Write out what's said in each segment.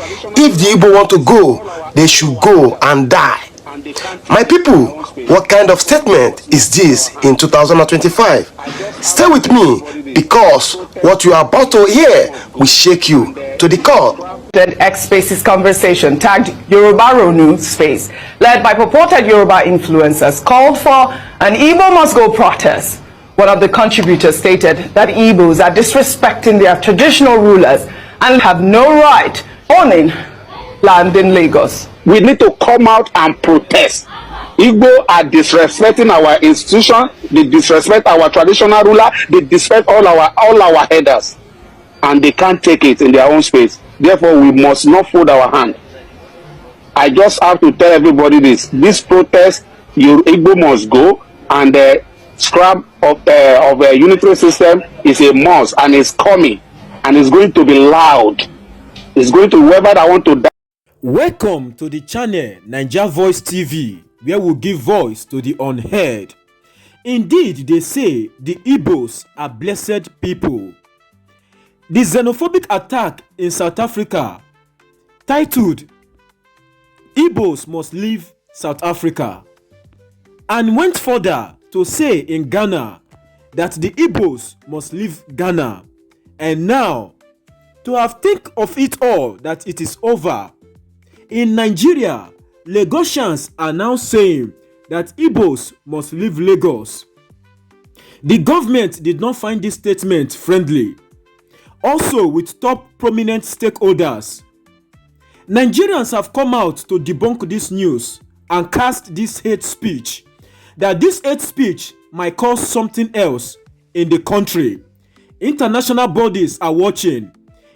if the Igbo want to go, they should go and die. My people, what kind of statement is this in 2025? Stay with me, because what you are about to hear will shake you to the core. X Spaces conversation tagged Yoruba Space, led by purported Yoruba influencers, called for an Igbo must go protest. One of the contributors stated that Igbo'S are disrespecting their traditional rulers and have no right owning land in Lagos. We need to come out and protest. Igbo are disrespecting our institution, they disrespect our traditional ruler, they disrespect all our headers, and they can't take it in their own space. Therefore, we must not fold our hand. I just have to tell everybody this protest, your Igbo must go, and the scrap of a unitary system is a must, and it's coming, and it's going to be loud. It's going to whoever that want to die. Welcome to the channel Niger Voice TV, where we give voice to the unheard. Indeed, they say the Igbo'S are blessed people. The xenophobic attack in South Africa, titled Igbo'S Must Leave South Africa, and went further to say in Ghana that the Igbo'S must leave Ghana, and now to have think of it all that it is over. In Nigeria, Lagosians are now saying that Igbo'S must leave Lagos. The government did not find this statement friendly. Also, with top prominent stakeholders, Nigerians have come out to debunk this news and cast this hate speech, that this hate speech might cause something else in the country. International bodies are watching,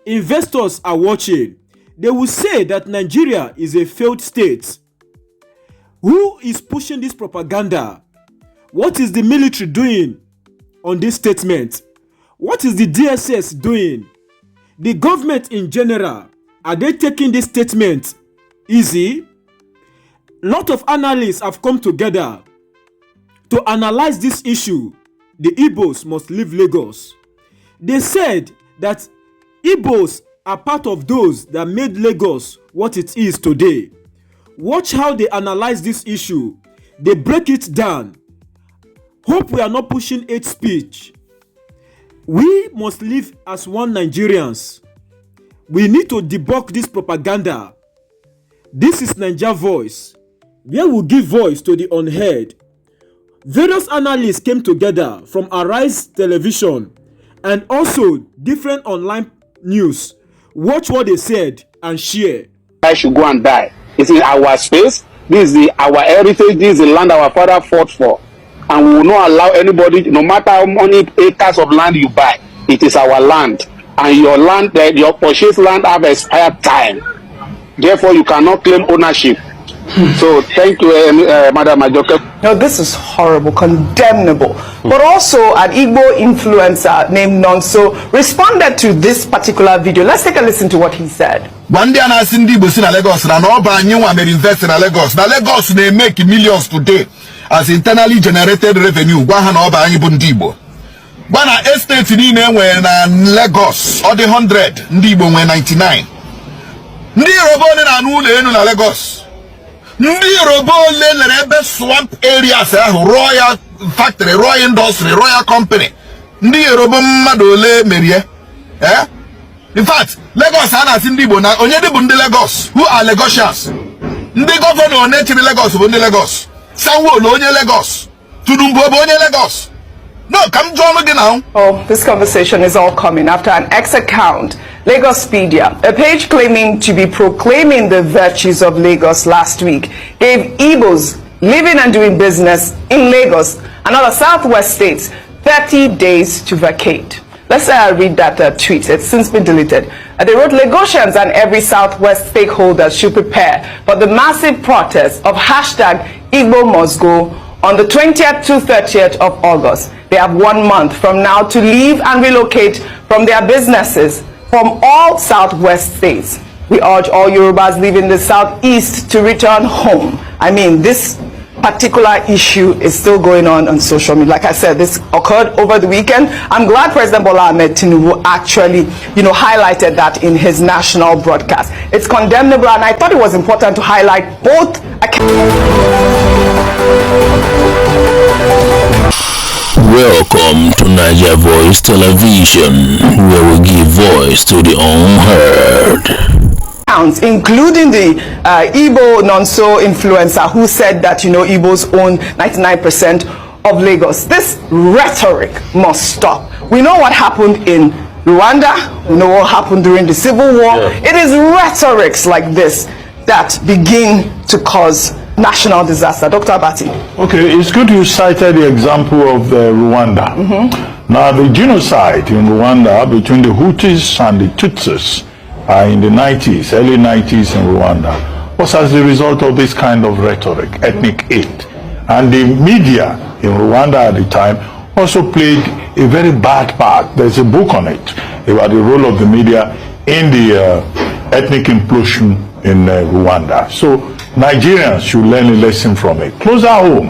investors are watching. They will say that Nigeria is a failed state. Who is pushing this propaganda? What is the military doing on this statement? What is the DSS doing? The government in general, are they taking this statement easy? Lot of analysts have come together to analyze this issue. The Igbo'S must leave Lagos. They said that Igbo'S are part of those that made Lagos what it is today. Watch how they analyze this issue. They break it down. Hope we are not pushing hate speech. We must live as one Nigerians. We need to debunk this propaganda. This is Niger Voice, where we give voice to the unheard. Various analysts came together from Arise Television and also different online news. Watch what they said and share. I should go and die. It's in our space. This is our heritage. This is the land our father fought for. And we will not allow anybody, no matter how many acres of land you buy, it is our land. And your land, your purchased land have expired time. Therefore, you cannot claim ownership. So thank you, Madam Ajoke. No, this is horrible, condemnable. But also an Igbo influencer named Nonso responded to this particular video. Let's take a listen to what he said. One day I see Igbo'S in Lagos, and all by new one may invest in Lagos. Now Lagos they make millions today as internally generated revenue. One all by Igbo. One estate in Lagos, or the 100, Igbo when 99. Ndi Robon and Ule in Lagos. Ndi Robon Lene swamp areas, Royal Factory, Royal Industry, Royal Company. Ndi Robon Madole Merie. Eh? In fact, Lagos has in Igbo now. Onye de Bunde Lagos. Who are Lagosians? Ndi governor native Lagos, Bunde Lagos. Sanwo Onye Lagos. Tudumbo Onye Lagos. No, come join again now. Oh, this conversation is all coming after an X account, Lagospedia, a page claiming to be proclaiming the virtues of Lagos last week, gave Igbo'S living and doing business in Lagos and other southwest states 30 days to vacate. Let's read that tweet. It's since been deleted. They wrote, Lagosians and every southwest stakeholder should prepare for the massive protest of hashtag Igbo must go on the 20th to 30th of August. They have 1 month from now to leave and relocate from their businesses from all southwest states. We urge all Yoruba'S living the southeast to return home. I mean, this particular issue is still going on social media. Like I said, this occurred over the weekend. I'm glad President Bola Ahmed Tinubu actually, highlighted that in his national broadcast. It's condemnable, and I thought it was important to highlight both Welcome to Niger Voice Television, where we give voice to the unheard. Including the Igbo non-so influencer who said that, Igbos own 99% of Lagos. This rhetoric must stop. We know what happened in Rwanda. We know what happened during the Civil War. Yeah. It is rhetorics like this that begin to cause national disaster. Dr. Abati. Okay, it's good you cited the example of Rwanda. Now, the genocide in Rwanda between the Hutus and the Tutsis in the 90s, early 90s in Rwanda, was as a result of this kind of rhetoric, ethnic hate. And the media in Rwanda at the time also played a very bad part. There's a book on it about the role of the media in the ethnic implosion in Rwanda. So Nigerians should learn a lesson from it. Closer home,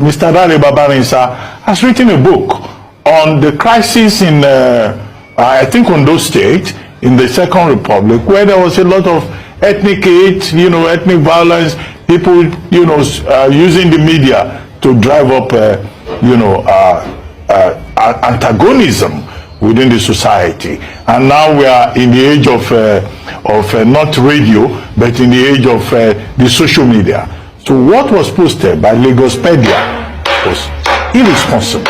Mr. Dale Babarinsa has written a book on the crisis in, I think, Ondo State, in the Second Republic, where there was a lot of ethnic hate, ethnic violence, people, using the media to drive up, antagonism within the society. And now we are in the age of not radio, but in the age of the social media. So what was posted by Lagospedia was irresponsible,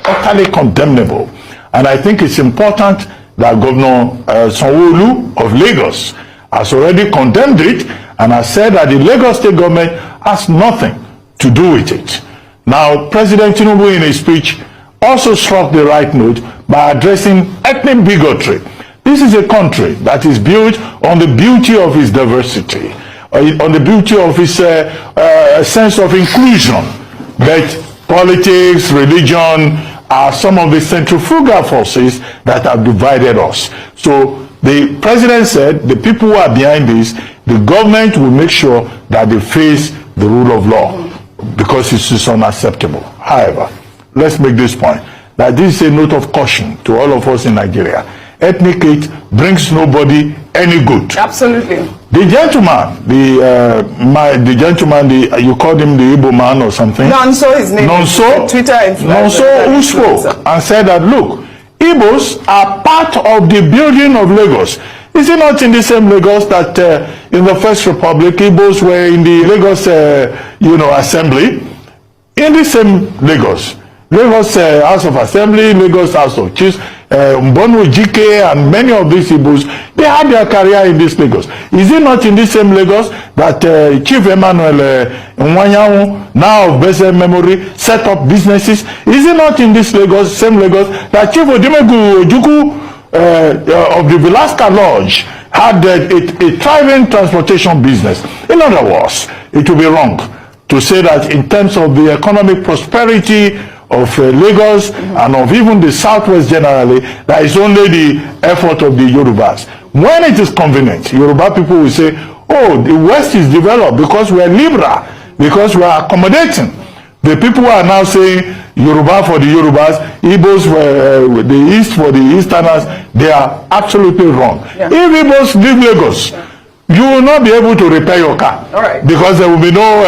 utterly condemnable. And I think it's important that Governor Sanwo-Olu of Lagos has already condemned it and has said that the Lagos state government has nothing to do with it. Now, President Tinubu in his speech also struck the right note by addressing ethnic bigotry. This is a country that is built on the beauty of its diversity, on the beauty of its sense of inclusion. But politics, religion are some of the centrifugal forces that have divided us. So the president said the people who are behind this, the government will make sure that they face the rule of law, because it is unacceptable. However, let's make this point, that this is a note of caution to all of us in Nigeria. Ethnic hate brings nobody any good. Absolutely. The gentleman, the gentleman, you called him the Igbo man or something. Nonso, his name. Nonso, Twitter influencer. Nonso, who spoke and said that, look, Igbo'S are part of the building of Lagos. Is it not in the same Lagos that in the First Republic, Igbo'S were in the Lagos, assembly? In the same Lagos. Lagos House of Assembly, Lagos House of Chiefs, Mbonu Jike, and many of these Igbo'S, they had their career in this Lagos. Is it not in the same Lagos that Chief Emmanuel Nwanyanwu, now of blessed memory, set up businesses? Is it not in this Lagos, same Lagos, that Chief Odimegu Ojukwu of the Velasca Lodge had a thriving transportation business? In other words, it would be wrong to say that in terms of the economic prosperity of Lagos and of even the Southwest generally, that is only the effort of the Yoruba'S. When it is convenient, Yoruba people will say, oh, the West is developed because we are liberal, because we are accommodating. The people who are now saying Yoruba for the Yoruba'S, Igbo'S for the East for the Easterners, they are absolutely wrong. Yeah. If Igbo'S leave Lagos, you will not be able to repair your car. All right. Because there will be no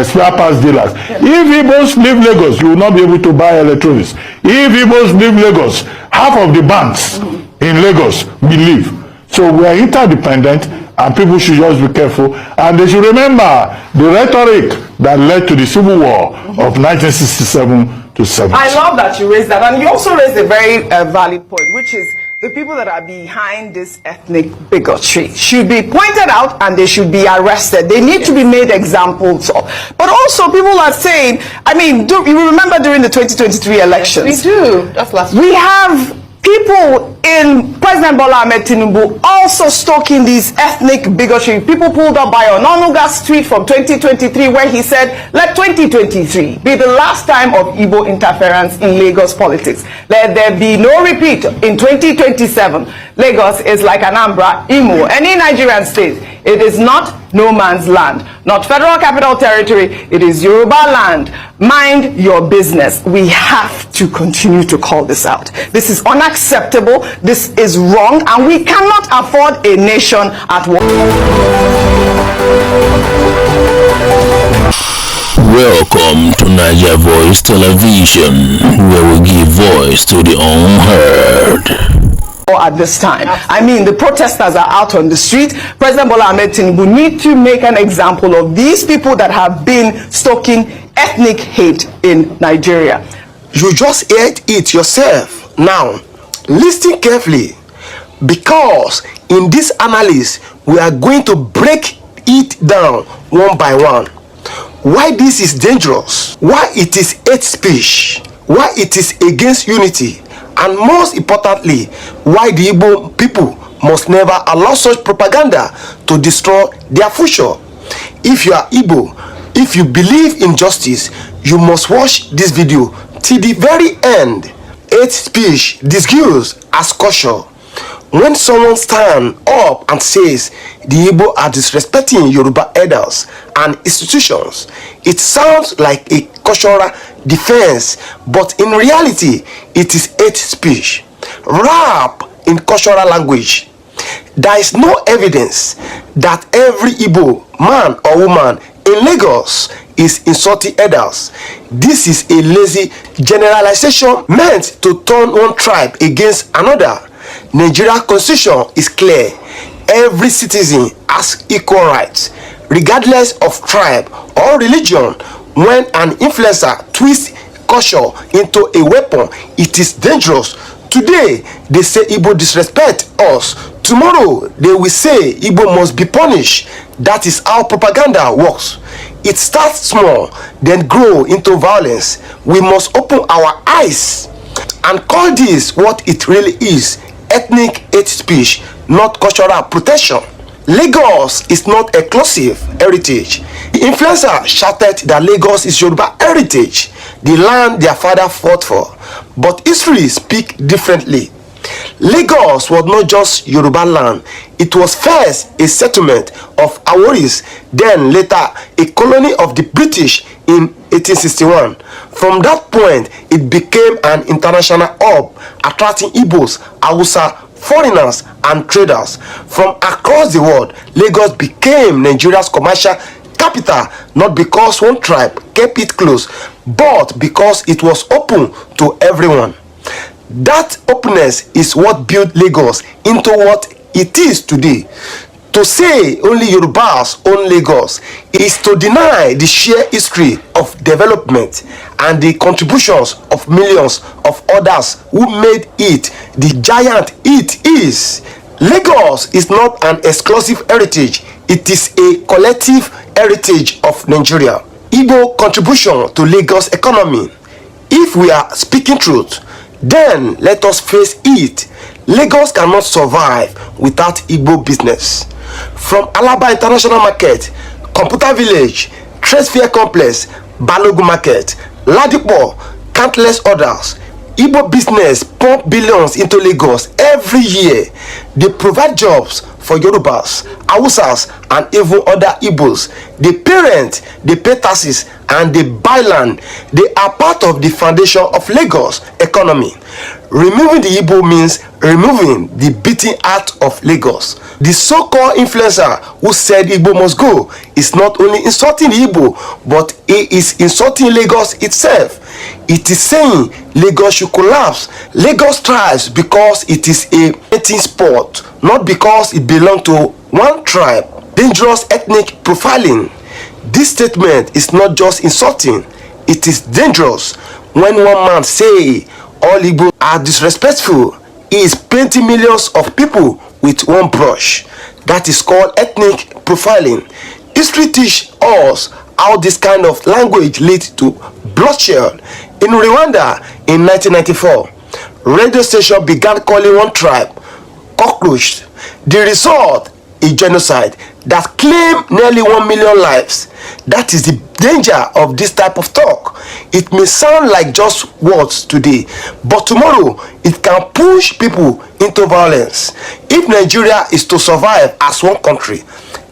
spare parts dealers. Yeah. If Igbo'S leave Lagos, you will not be able to buy electronics. If Igbo'S leave Lagos, half of the banks in Lagos will leave. So we are interdependent, and people should just be careful. And they should remember the rhetoric that led to the Civil War of 1967 to 70. I love that you raised that. And you also raised a very valid point, which is the people that are behind this ethnic bigotry should be pointed out and they should be arrested. They need to be made examples of. But also people are saying, I mean, you remember during the 2023 elections? Yes, we do. That's last week. We have people in President Bola Ahmed Tinubu also stoking these ethnic bigotry. People pulled up by Ononuga's tweet from 2023 where he said, let 2023 be the last time of Igbo interference in Lagos politics. Let there be no repeat in 2027. Lagos is like Anambra, Imo, any Nigerian state. It is not no man's land, not Federal Capital Territory. It is Yoruba land. Mind your business. We have to continue to call this out. This is unacceptable. This is wrong, and we cannot afford a nation at war. Welcome to Niger Voice Television, where we give voice to the unheard. At this time, I mean, the protesters are out on the street. President Bola Ahmed Tinubu need to make an example of these people that have been stoking ethnic hate in Nigeria. You just heard it yourself. Now, listen carefully, because in this analysis, we are going to break it down one by one. Why this is dangerous, why it is hate speech, why it is against unity, and most importantly, why the Igbo people must never allow such propaganda to destroy their future. If you are Igbo, if you believe in justice, you must watch this video till the very end. Hate speech disguised as caution. When someone stands up and says the Igbo are disrespecting Yoruba elders and institutions, it sounds like a cultural defense, but in reality, it is hate speech, rap in cultural language. There is no evidence that every Igbo man or woman in Lagos is insulting elders. This is a lazy generalization meant to turn one tribe against another. Nigeria's constitution is clear. Every citizen has equal rights, regardless of tribe or religion. When an influencer twists culture into a weapon, it is dangerous. Today, they say Igbo disrespect us. Tomorrow, they will say Igbo must be punished. That is how propaganda works. It starts small, then grow into violence. We must open our eyes and call this what it really is: ethnic hate speech, not cultural protection. Lagos is not exclusive heritage. The influencer shouted that Lagos is Yoruba heritage, the land their father fought for. But history speaks differently. Lagos was not just Yoruba land. It was first a settlement of Aworis, then later a colony of the British in 1861. From that point, it became an international hub, attracting Igbo'S, Hausa, foreigners and traders from across the world. Lagos became Nigeria's commercial capital, not because one tribe kept it close, but because it was open to everyone. That openness is what built Lagos into what it is today. To say only Yoruba'S own Lagos is to deny the shared history of development and the contributions of millions of others who made it the giant it is. Lagos is not an exclusive heritage, it is a collective heritage of Nigeria. Igbo contribution to Lagos economy. If we are speaking truth, then let us face it. Lagos cannot survive without Igbo business. From Alaba International Market, Computer Village, Trade Fair Complex, Balogun Market, Ladipo, countless others, Igbo business pump billions into Lagos every year. They provide jobs for Yoruba'S, Hausas, and even other Igbo'S. They parent, they pay taxes, and they buy land. They are part of the foundation of Lagos economy. Removing the Igbo means removing the beating heart of Lagos. The so-called influencer who said Igbo must go is not only insulting the Igbo, but he is insulting Lagos itself. It is saying Lagos should collapse. Lagos thrives because it is a betting sport, not because it belongs to one tribe. Dangerous ethnic profiling. This statement is not just insulting, it is dangerous. When one man say all Igbo are disrespectful, he is painting millions of people with one brush. That is called ethnic profiling. History teaches us how this kind of language leads to bloodshed. In Rwanda in 1994, radio station began calling one tribe cockroach. The result a genocide that claimed nearly 1 million lives. That is the danger of this type of talk. It may sound like just words today, but tomorrow it can push people into violence. If Nigeria is to survive as one country,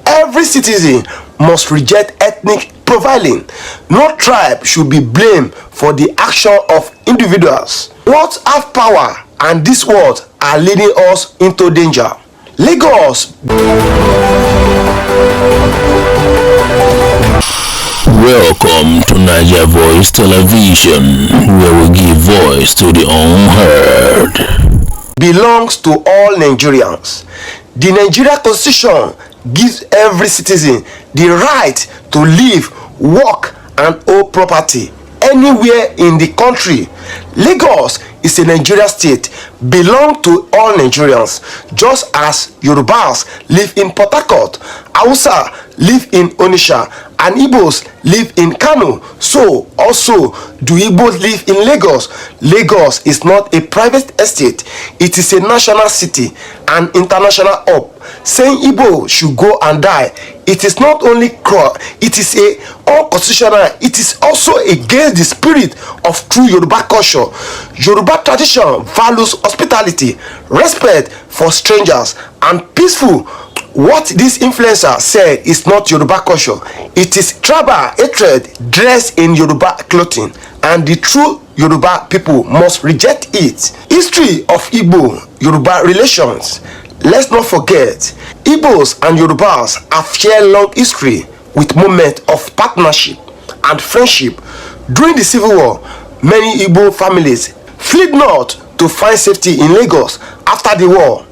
every citizen must reject ethnic profiling. No tribe should be blamed for the action of individuals. Words have power, and these words are leading us into danger. Lagos. Welcome to Niger Voice Television, where we give voice to the unheard. Belongs to all Nigerians. The Nigeria Constitution gives every citizen the right to live, work, and own property anywhere in the country. Lagos is a Nigeria state, belong to all Nigerians, just as Yoruba'S live in Port Harcourt, Hausa live in Onitsha, and Igbo'S live in Kano. So also do Igbo'S live in Lagos. Lagos is not a private estate, it is a national city, an international hub. Saying Igbo should go and die, it is not only cruel, it is unconstitutional, it is also against the spirit of true Yoruba culture. Yoruba tradition values hospitality, respect for strangers, and peaceful. What this influencer said is not Yoruba culture. It is tribal hatred dressed in Yoruba clothing, and the true Yoruba people must reject it. History of Igbo-Yoruba relations. Let's not forget, Igbo'S and Yoruba'S have shared long history with moments of partnership and friendship. During the Civil War, many Igbo families fled north to find safety in Lagos. After the war,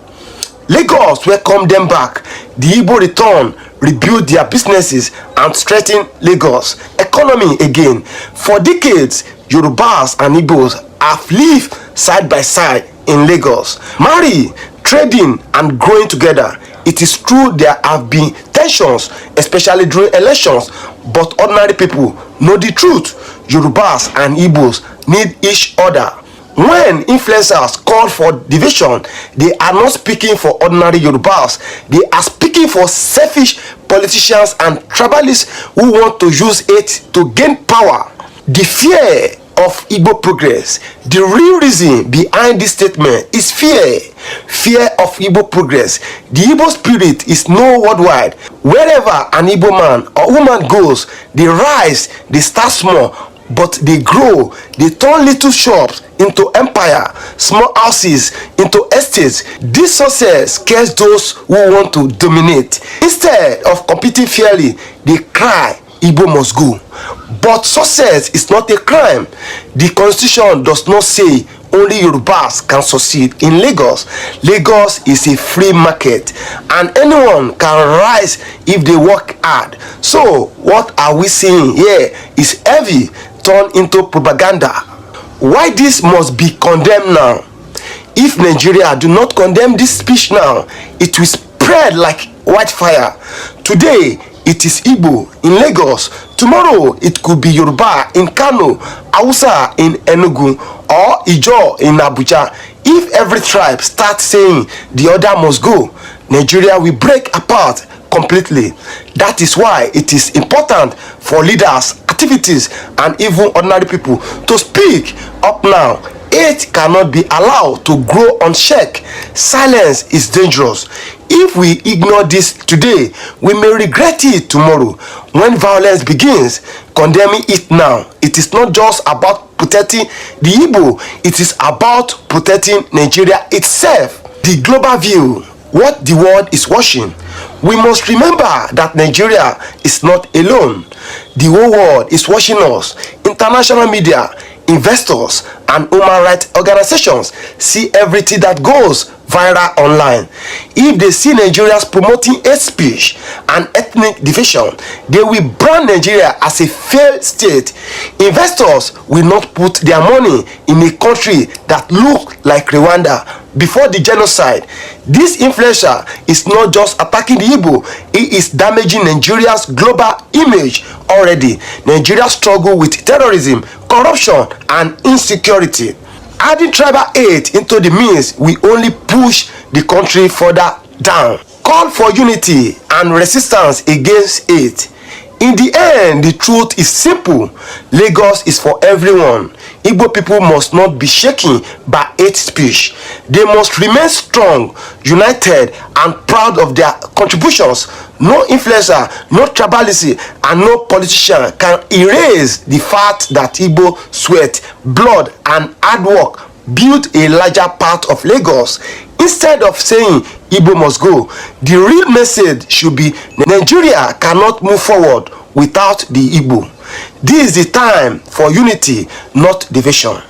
Lagos welcomed them back. The Igbo returned, rebuilt their businesses, and strengthened Lagos' economy again. For decades, Yoruba'S and Igbo'S have lived side by side in Lagos, married, trading, and growing together. It is true there have been tensions, especially during elections, but ordinary people know the truth. Yoruba'S and Igbo'S need each other. When influencers call for division, they are not speaking for ordinary Yoruba'S. They are speaking for selfish politicians and tribalists who want to use it to gain power. The fear of Igbo progress. The real reason behind this statement is fear. Fear of Igbo progress. The Igbo spirit is known worldwide. Wherever an Igbo man or woman goes, they rise, they start small, but they grow. They turn little shops into empire, small houses into estates. This success scares those who want to dominate. Instead of competing fairly, they cry, Igbo must go. But success is not a crime. The constitution does not say only Yoruba'S can succeed in Lagos. Lagos is a free market, and anyone can rise if they work hard. So what are we saying here is heavy turned into propaganda. Why this must be condemned now? If Nigeria do not condemn this speech now, it will spread like wildfire. Today it is Igbo in Lagos. Tomorrow it could be Yoruba in Kano, Hausa in Enugu, or Ijo in Abuja. If every tribe starts saying the other must go, Nigeria will break apart completely. That is why it is important for leaders, activities, and even ordinary people to speak up now. Hate cannot be allowed to grow unchecked. Silence is dangerous. If we ignore this today, we may regret it tomorrow. When violence begins, condemning it now. It is not just about protecting the Igbo, it is about protecting Nigeria itself. The global view, what the world is watching. We must remember that Nigeria is not alone. The whole world is watching us. International media, investors, and human rights organizations see everything that goes viral online. If they see Nigerians promoting hate speech and ethnic division, they will brand Nigeria as a failed state. Investors will not put their money in a country that looked like Rwanda before the genocide. This influencer is not just attacking the Igbo, he is damaging Nigeria's global image already. Nigeria struggle with terrorism, corruption, and insecurity. Adding tribal hate into the means will only push the country further down. call for unity and resistance against it. In the end, the truth is simple. Lagos is for everyone. Igbo people must not be shaken by hate speech. They must remain strong, united, and proud of their contributions. No influencer, no tribalism, and no politician can erase the fact that Igbo sweat, blood, and hard work built a larger part of Lagos. Instead of saying Igbo must go, the real message should be Nigeria cannot move forward without the Igbo. This is the time for unity, not division.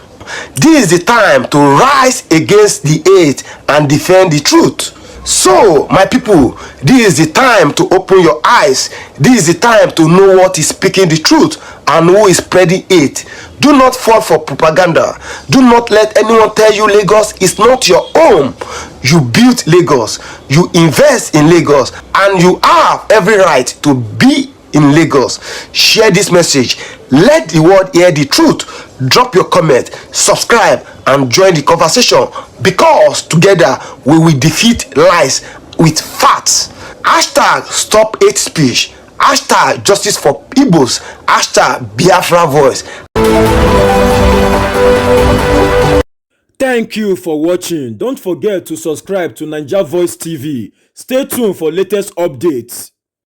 This is the time to rise against the hate and defend the truth. So, my people, this is the time to open your eyes. This is the time to know what is speaking the truth and who is spreading it. Do not fall for propaganda. Do not let anyone tell you Lagos is not your home. You built Lagos, you invest in Lagos, and you have every right to be in Lagos. Share this message. Let the world hear the truth. Drop your comment, subscribe, and join the conversation, because together we will defeat lies with facts. Hashtag stop hate speech. Hashtag justice for Igbo'S. Hashtag Biafra voice. Thank you for watching. Don't forget to subscribe to Naija Voice TV. Stay tuned for latest updates.